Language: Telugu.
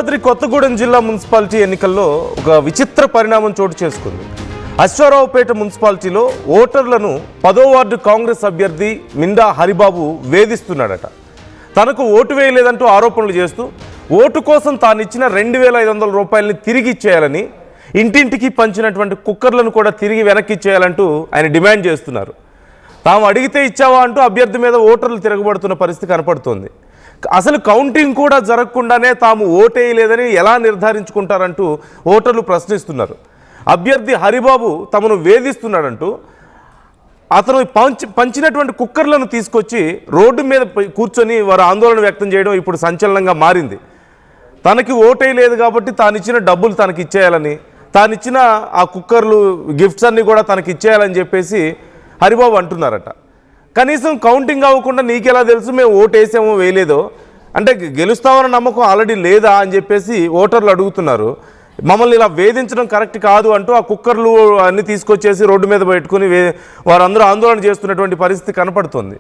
కొత్తగూడెం జిల్లా మున్సిపాలిటీ ఎన్నికల్లో ఒక విచిత్ర పరిణామం చోటు చేసుకుంది. అశ్వారావుపేట మున్సిపాలిటీలో ఓటర్లను 10వ వార్డు కాంగ్రెస్ అభ్యర్థి మిండా హరిబాబు వేధిస్తున్నాడట. తనకు ఓటు వేయలేదంటూ ఆరోపణలు చేస్తూ ఓటు కోసం తానిచ్చిన 2,500 రూపాయలని తిరిగి ఇచ్చేయాలని, ఇంటింటికి పంచినటువంటి కుక్కర్లను కూడా తిరిగి వెనక్కి ఇచ్చేయాలంటూ ఆయన డిమాండ్ చేస్తున్నారు. తాము అడిగితే ఇచ్చావా అంటూ అభ్యర్థి మీద ఓటర్లు తిరగబడుతున్న పరిస్థితి కనపడుతోంది. అసలు కౌంటింగ్ కూడా జరగకుండానే తాము ఓటేయలేదని ఎలా నిర్ధారించుకుంటారంటూ ఓటర్లు ప్రశ్నిస్తున్నారు. అభ్యర్థి హరిబాబు తమను వేధిస్తున్నాడంటూ అతను పంచినటువంటి కుక్కర్లను తీసుకొచ్చి రోడ్డు మీద కూర్చొని వారు ఆందోళన వ్యక్తం చేయడం ఇప్పుడు సంచలనంగా మారింది. తనకి ఓటేయలేదు కాబట్టి తానిచ్చిన డబ్బులు తనకి ఇచ్చేయాలని, తానిచ్చిన ఆ కుక్కర్లు గిఫ్ట్స్ అన్నీ కూడా తనకి ఇచ్చేయాలని చెప్పేసి హరిబాబు అంటున్నారట. కనీసం కౌంటింగ్ అవ్వకుండా నీకెలా తెలుసు మేము ఓటు వేసామో వేయలేదో, అంటే గెలుస్తామన్న నమ్మకం ఆల్రెడీ లేదా అని చెప్పేసి ఓటర్లు అడుగుతున్నారు. మమ్మల్ని ఇలా వేధించడం కరెక్ట్ కాదు అంటూ ఆ కుక్కర్లు అన్నీ తీసుకొచ్చేసి రోడ్డు మీద పెట్టుకుని వారందరూ ఆందోళన చేస్తున్నటువంటి పరిస్థితి కనపడుతుంది.